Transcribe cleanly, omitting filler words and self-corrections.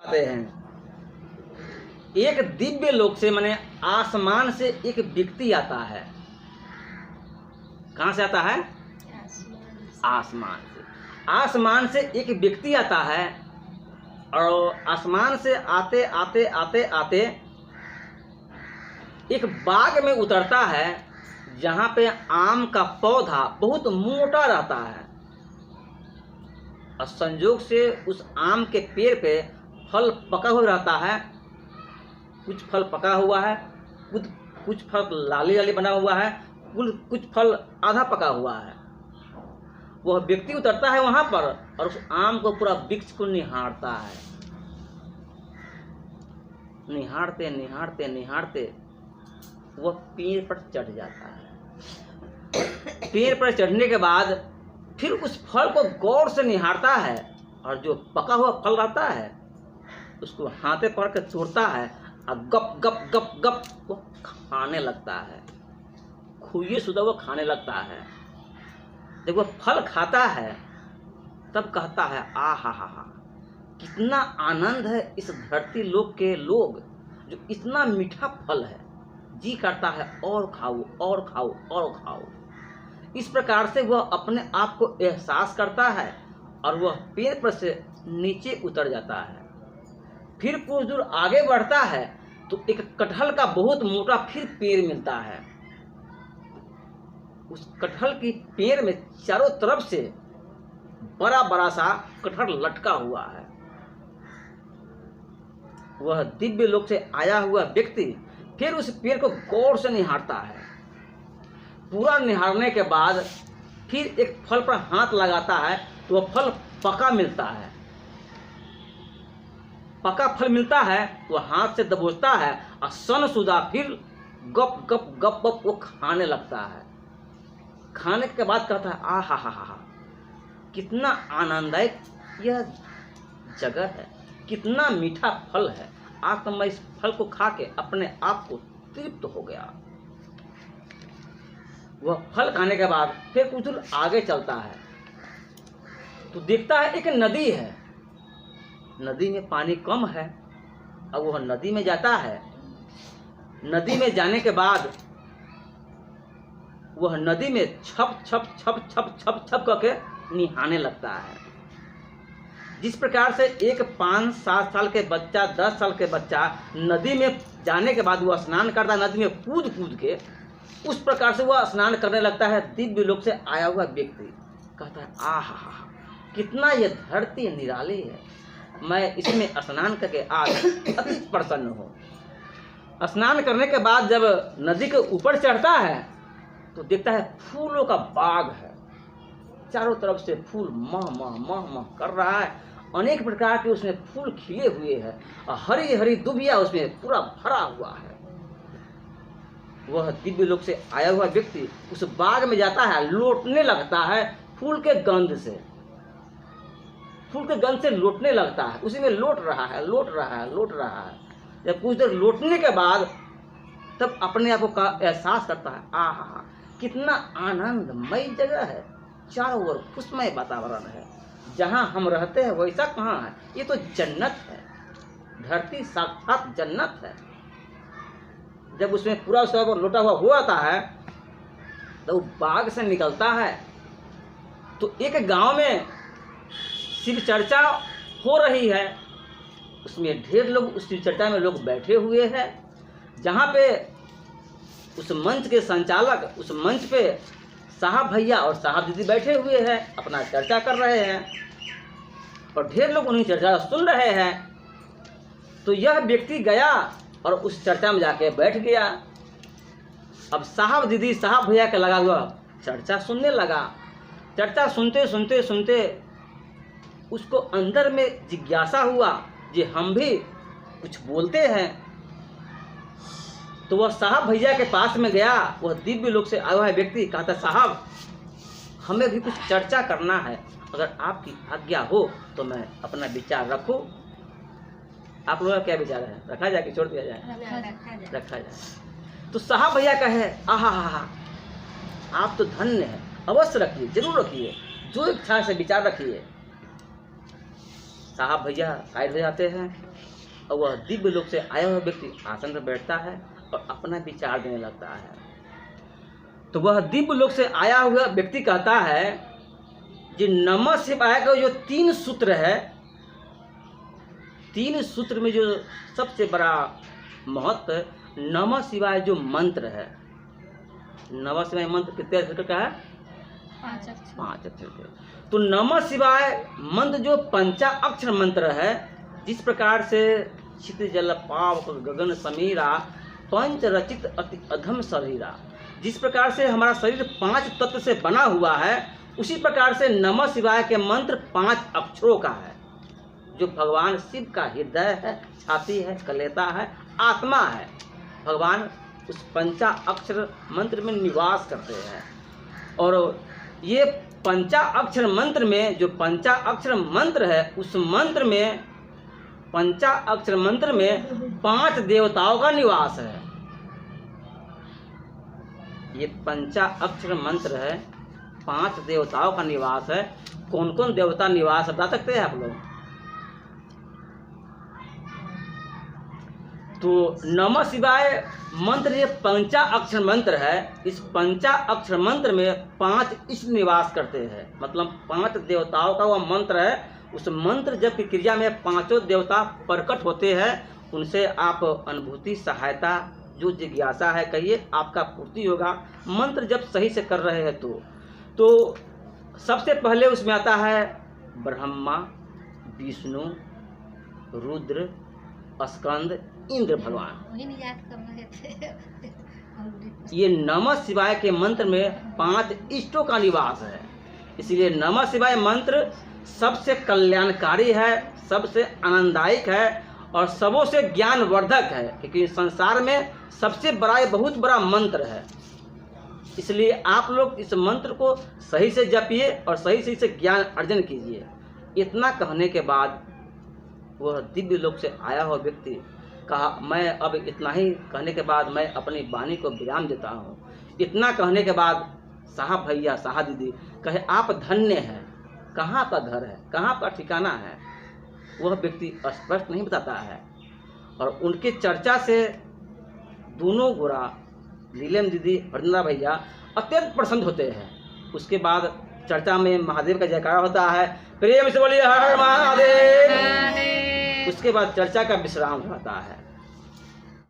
आते हैं। एक दिव्य लोक से माने आसमान से एक व्यक्ति आता है। कहाँ से आता है? आसमान से। आसमान से एक व्यक्ति आता है और आसमान से आते आते आते आते एक बाग में उतरता है जहाँ पे आम का पौधा बहुत मोटा रहता है और संयोग से उस आम के पेड़ पे फल पका हुआ रहता है। कुछ फल पका हुआ है, कुछ फल लाली लाली बना हुआ है, कुछ फल आधा पका हुआ है। वह व्यक्ति उतरता है वहां पर और उस आम को पूरा वृक्ष को निहारता है। निहारते निहारते निहारते वह पेड़ पर चढ़ जाता है। पेड़ पर चढ़ने के बाद फिर उस फल को गौर से निहारता है और जो पका हुआ फल रहता है उसको हाथे पकड़ के तोड़ता है और गप गप गप गप वो खाने लगता है। खुए सुधा वो खाने लगता है। जब वह फल खाता है तब कहता है आ हा कितना आनंद है इस धरती लोक के लोग, जो इतना मीठा फल है, जी करता है और खाओ और खाओ और खाओ। इस प्रकार से वह अपने आप को एहसास करता है और वह पेड़ पर से नीचे उतर जाता है। फिर कुछ दूर आगे बढ़ता है तो एक कटहल का बहुत मोटा फिर पेड़ मिलता है। उस कटहल की पेड़ में चारों तरफ से बड़ा बड़ा सा कटहल लटका हुआ है। वह दिव्य लोक से आया हुआ व्यक्ति फिर उस पेड़ को गौर से निहारता है। पूरा निहारने के बाद फिर एक फल पर हाथ लगाता है तो वह फल पका मिलता है। पका फल मिलता है तो हाथ से दबोचता है और सन सुधा फिर गप गप गप गप वो खाने लगता है। खाने के बाद कहता है आ हा कितना आनंददायक यह जगह है, कितना मीठा फल है। आज तो मैं इस फल को खा के अपने आप को तृप्त हो गया। वह फल खाने के बाद फिर कुछ दूर आगे चलता है तो देखता है एक नदी है। नदी में पानी कम है। अब वह नदी में जाता है। नदी में जाने के बाद वह नदी में छप छप छप छप छप छप करके निहाने लगता है। जिस प्रकार से एक 5-7 साल के बच्चा, 10 साल के बच्चा नदी में जाने के बाद वह स्नान करता है, नदी में कूद कूद के, उस प्रकार से वह स्नान करने लगता है। दिव्य लोक से आया हुआ व्यक्ति कहता है आ हा कितना यह धरती निराली है, मैं इसमें स्नान करके आज अति प्रसन्न हूँ। स्नान करने के बाद जब नदी के ऊपर चढ़ता है तो देखता है फूलों का बाग है। चारों तरफ से फूल मह मह मह मह कर रहा है। अनेक प्रकार के उसमें फूल खिले हुए हैं और हरी हरी दुबिया उसमें पूरा भरा हुआ है। वह दिव्य लोक से आया हुआ व्यक्ति उस बाग में जाता है, लौटने लगता है फूल के गंध से। फूल के गंध से लौटने लगता है, उसी में लौट रहा है लौट रहा है लौट रहा है। जब कुछ देर लौटने के बाद तब अपने आप को एहसास करता है आ हा कितना आनंदमय जगह है, चारों ओर खुशमय वातावरण है। जहाँ हम रहते हैं वैसा कहाँ है, ये तो जन्नत है, धरती साक्षात जन्नत है। जब उसमें पूरा सब लौटा हुआ हो आता है तो वो बाग से निकलता है तो एक गांव में शिव चर्चा हो रही है। उसमें ढेर लोग उस शिव चर्चा में लोग बैठे हुए हैं। जहाँ पे उस मंच के संचालक, उस मंच पे साहब भैया और साहब दीदी बैठे हुए हैं, अपना चर्चा कर रहे हैं और ढेर लोग उन्हीं चर्चा सुन रहे हैं। तो यह व्यक्ति गया और उस चर्चा में जाके बैठ गया। अब साहब दीदी साहब भैया के लगा हुआ चर्चा सुनने लगा। चर्चा सुनते सुनते सुनते उसको अंदर में जिज्ञासा हुआ कि हम भी कुछ बोलते हैं। तो वह साहब भैया के पास में गया। वह दिव्य लोक से आया हुआ व्यक्ति कहता साहब हमें भी कुछ चर्चा करना है, अगर आपकी आज्ञा हो तो मैं अपना विचार रखूं। आप लोगों का क्या विचार है, रखा जाए कि छोड़ दिया जाए? रखा जाए। तो साहब भैया कहे आहा आप तो धन्य हैं, अवश्य रखिए, जरूर रखिए, जो इच्छा से विचार रखिए। साहब भैया साइड हो जाते हैं और वह दिव्य लोक से आया हुआ व्यक्ति आसन पर बैठता है और अपना विचार देने लगता है। तो वह दिव्य लोक से आया हुआ व्यक्ति कहता है कि नमः शिवाय का जो 3 सूत्र है, 3 सूत्र में जो सबसे बड़ा महत्व नमः शिवाय जो मंत्र है, नमः शिवाय मंत्र कितने अक्षर का है? 5 अक्षर के। तो नमः शिवाय मंत्र जो पंचाक्षर मंत्र है, जिस प्रकार से चित जल पावक गगन समीरा पंच रचित अति अधम शरीरा, जिस प्रकार से हमारा शरीर 5 तत्व से बना हुआ है, उसी प्रकार से नमः शिवाय के मंत्र 5 अक्षरों का है, जो भगवान शिव का हृदय है, छाती है, कलेता है, आत्मा है। भगवान उस पंचाक्षर मंत्र में निवास करते हैं। और ये पंचाक्षर मंत्र में जो पंचाक्षर मंत्र है, उस मंत्र में पंचाक्षर मंत्र में 5 देवताओं का निवास है। ये पंचाक्षर मंत्र है, 5 देवताओं का निवास है। कौन कौन देवता निवास बता सकते हैं आप लोग? तो नमः शिवाय मंत्र ये पंचाक्षर मंत्र है। इस पंचाक्षर मंत्र में 5 इष्ट निवास करते हैं, मतलब 5 देवताओं का वह मंत्र है। उस मंत्र जब की क्रिया में 5 देवता प्रकट होते हैं, उनसे आप अनुभूति सहायता जो जिज्ञासा है कहिए आपका पूर्ति होगा। मंत्र जब सही से कर रहे हैं तो सबसे पहले उसमें आता है ब्रह्मा, विष्णु, रुद्र, स्कंद, इंद्र भगवान। याद कर रहे थे। ये नमः शिवाय के मंत्र में 5 इष्टों का निवास है। इसलिए नमः शिवाय मंत्र सबसे कल्याणकारी है, सबसे आनंददायक है और सबों से ज्ञानवर्धक है, क्योंकि संसार में सबसे बड़ा ये बहुत बड़ा मंत्र है। इसलिए आप लोग इस मंत्र को सही से जपिए और सही से ज्ञान अर्जन कीजिए। इतना कहने के बाद वह दिव्य लोक से आया हुआ व्यक्ति कहा, मैं अब इतना ही कहने के बाद मैं अपनी वाणी को विराम देता हूँ। इतना कहने के बाद साहब भैया साहब दीदी कहे, आप धन्य हैं, कहाँ आपका घर है, कहाँ आपका ठिकाना है, वह व्यक्ति स्पष्ट नहीं बताता है। और उनके चर्चा से दोनों गोरा नीलम दीदी हरंदा भैया अत्यंत प्रसन्न होते हैं। उसके बाद चर्चा में महादेव का जयकारा होता है, प्रेम से बोलिए हर हर महादेव। उसके बाद चर्चा का विश्राम होता है।